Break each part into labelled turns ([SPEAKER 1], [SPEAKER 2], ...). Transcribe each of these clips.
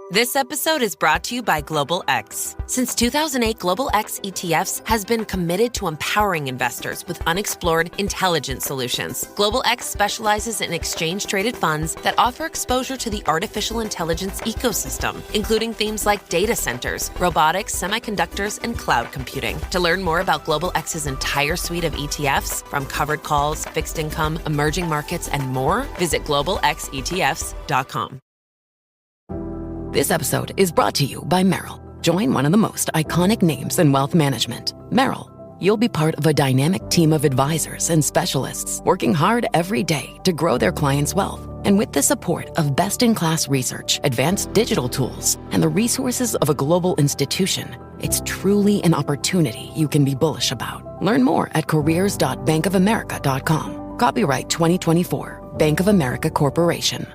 [SPEAKER 1] This episode is brought to you by Global X. Since 2008, Global X ETFs has been committed to empowering investors with unexplored, intelligent solutions. Global X specializes in exchange-traded funds that offer exposure to the artificial intelligence ecosystem, including themes like data centers, robotics, semiconductors, and cloud computing. To learn more about Global X's entire suite of ETFs, from covered calls, fixed income, emerging markets, and more, visit globalxetfs.com.
[SPEAKER 2] This episode is brought to you by Merrill. Join one of the most iconic names in wealth management, Merrill. You'll be part of a dynamic team of advisors and specialists working hard every day to grow their clients' wealth. And with the support of best-in-class research, advanced digital tools, and the resources of a global institution, it's truly an opportunity you can be bullish about. Learn more at careers.bankofamerica.com. Copyright 2024, Bank of America Corporation.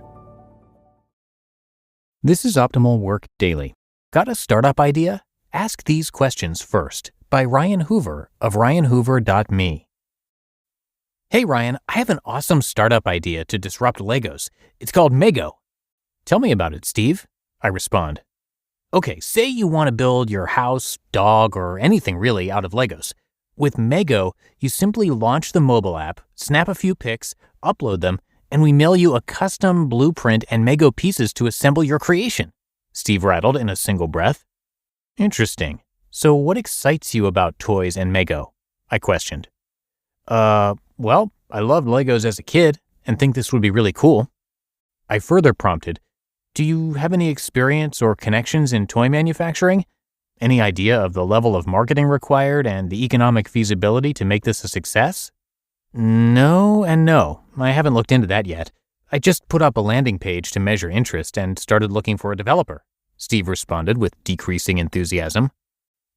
[SPEAKER 3] This is Optimal Work Daily. Got a startup idea? Ask these questions first by Ryan Hoover of ryanhoover.me. Hey Ryan, I have an awesome startup idea to disrupt Legos. It's called Mego. Tell me about it, Steve, I respond. Okay, say you want to build your house, dog, or anything really out of Legos. With Mego, you simply launch the mobile app, snap a few pics, upload them, and we mail you a custom blueprint and Mego pieces to assemble your creation, Steve rattled in a single breath. Interesting. So what excites you about toys and Mego? I questioned. Well, I loved Legos as a kid and think this would be really cool. I further prompted, do you have any experience or connections in toy manufacturing? Any idea of the level of marketing required and the economic feasibility to make this a success? No and no. I haven't looked into that yet. I just put up a landing page to measure interest and started looking for a developer, Steve responded with decreasing enthusiasm.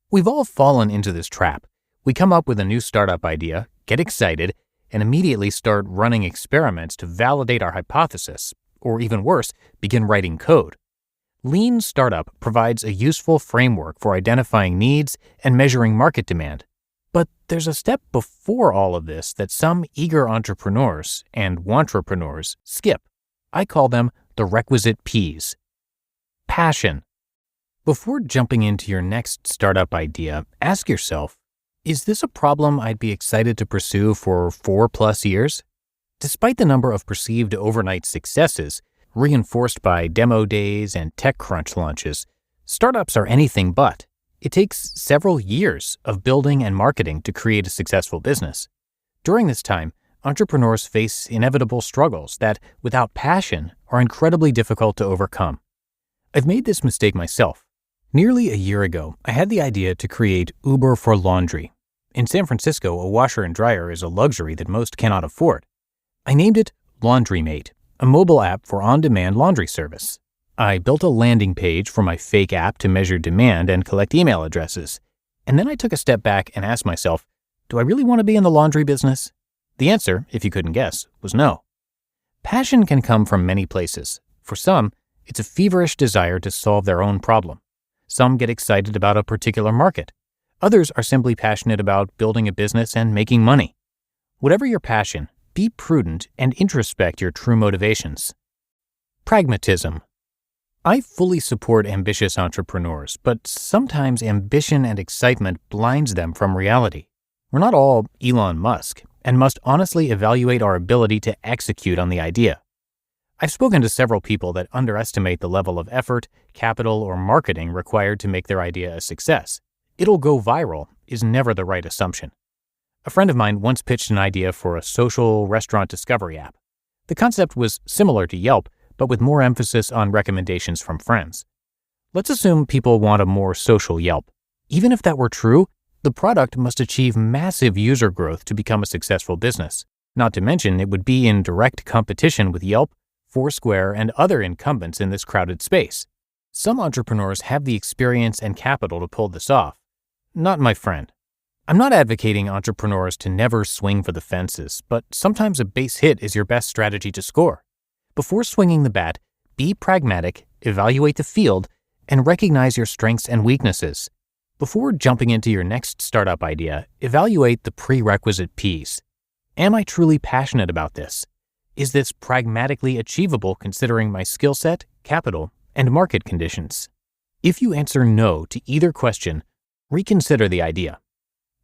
[SPEAKER 3] We've all fallen into this trap. We come up with a new startup idea, get excited, and immediately start running experiments to validate our hypothesis, or even worse, begin writing code. Lean Startup provides a useful framework for identifying needs and measuring market demand. But there's a step before all of this that some eager entrepreneurs and wantrepreneurs skip. I call them the requisite P's. Passion. Before jumping into your next startup idea, ask yourself, is this a problem I'd be excited to pursue for 4+ years? Despite the number of perceived overnight successes, reinforced by demo days and TechCrunch launches, startups are anything but. It takes several years of building and marketing to create a successful business. During this time, entrepreneurs face inevitable struggles that, without passion, are incredibly difficult to overcome. I've made this mistake myself. Nearly a year ago, I had the idea to create Uber for laundry. In San Francisco, a washer and dryer is a luxury that most cannot afford. I named it Laundry Mate, a mobile app for on-demand laundry service. I built a landing page for my fake app to measure demand and collect email addresses. And then I took a step back and asked myself, do I really want to be in the laundry business? The answer, if you couldn't guess, was no. Passion can come from many places. For some, it's a feverish desire to solve their own problem. Some get excited about a particular market. Others are simply passionate about building a business and making money. Whatever your passion, be prudent and introspect your true motivations. Pragmatism. I fully support ambitious entrepreneurs, but sometimes ambition and excitement blinds them from reality. We're not all Elon Musk and must honestly evaluate our ability to execute on the idea. I've spoken to several people that underestimate the level of effort, capital, or marketing required to make their idea a success. It'll go viral is never the right assumption. A friend of mine once pitched an idea for a social restaurant discovery app. The concept was similar to Yelp, but with more emphasis on recommendations from friends. Let's assume people want a more social Yelp. Even if that were true, the product must achieve massive user growth to become a successful business. Not to mention, it would be in direct competition with Yelp, Foursquare, and other incumbents in this crowded space. Some entrepreneurs have the experience and capital to pull this off. Not my friend. I'm not advocating entrepreneurs to never swing for the fences, but sometimes a base hit is your best strategy to score. Before swinging the bat, be pragmatic, evaluate the field, and recognize your strengths and weaknesses. Before jumping into your next startup idea, evaluate the prerequisite P's. Am I truly passionate about this? Is this pragmatically achievable considering my skill set, capital, and market conditions. If you answer no to either question, reconsider the idea.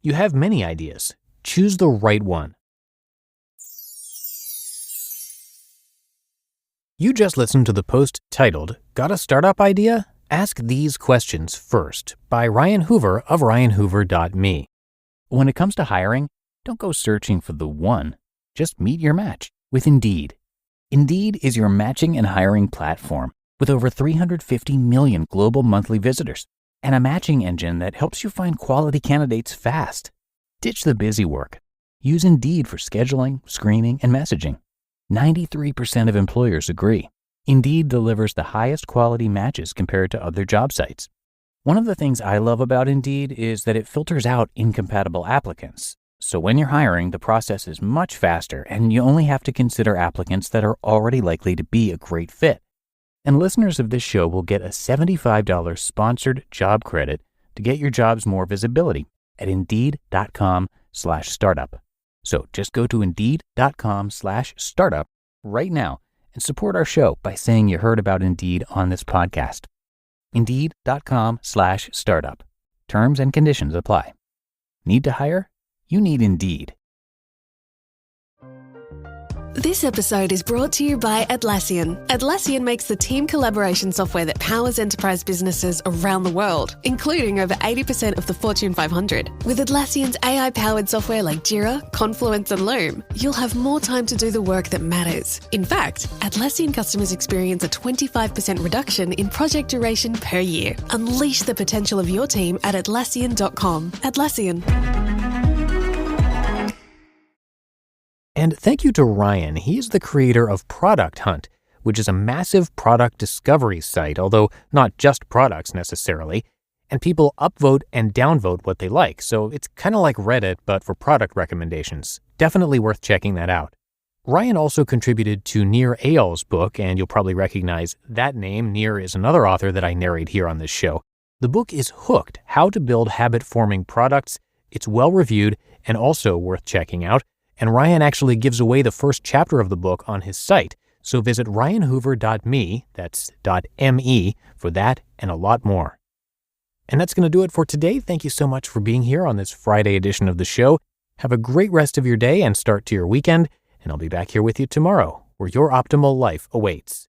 [SPEAKER 3] You have many ideas. Choose the right one. You just listened to the post titled, "Got a Startup Idea? Ask These Questions First" by Ryan Hoover of ryanhoover.me. When it comes to hiring, don't go searching for the one. Just meet your match with Indeed. Indeed is your matching and hiring platform with over 350 million global monthly visitors and a matching engine that helps you find quality candidates fast. Ditch the busy work. Use Indeed for scheduling, screening, and messaging. 93% of employers agree. Indeed delivers the highest quality matches compared to other job sites. One of the things I love about Indeed is that it filters out incompatible applicants. So when you're hiring, the process is much faster and you only have to consider applicants that are already likely to be a great fit. And listeners of this show will get a $75 sponsored job credit to get your jobs more visibility at Indeed.com/startup. So just go to Indeed.com/startup right now and support our show by saying you heard about Indeed on this podcast. Indeed.com/startup. Terms and conditions apply. Need to hire? You need Indeed.
[SPEAKER 4] This episode is brought to you by Atlassian. Atlassian makes the team collaboration software that powers enterprise businesses around the world, including over 80% of the Fortune 500. With Atlassian's AI-powered software like Jira, Confluence, and Loom, you'll have more time to do the work that matters. In fact, Atlassian customers experience a 25% reduction in project duration per year. Unleash the potential of your team at Atlassian.com. Atlassian.
[SPEAKER 3] And thank you to Ryan. He is the creator of Product Hunt, which is a massive product discovery site, although not just products necessarily. And people upvote and downvote what they like, so it's kind of like Reddit, but for product recommendations. Definitely worth checking that out. Ryan also contributed to Nir Eyal's book, and you'll probably recognize that name. Nir is another author that I narrate here on this show. The book is Hooked: How to Build Habit-Forming Products. It's well-reviewed and also worth checking out. And Ryan actually gives away the first chapter of the book on his site. So visit ryanhoover.me, that's .me, for that and a lot more. And that's going to do it for today. Thank you so much for being here on this Friday edition of the show. Have a great rest of your day and start to your weekend. And I'll be back here with you tomorrow, where your optimal life awaits.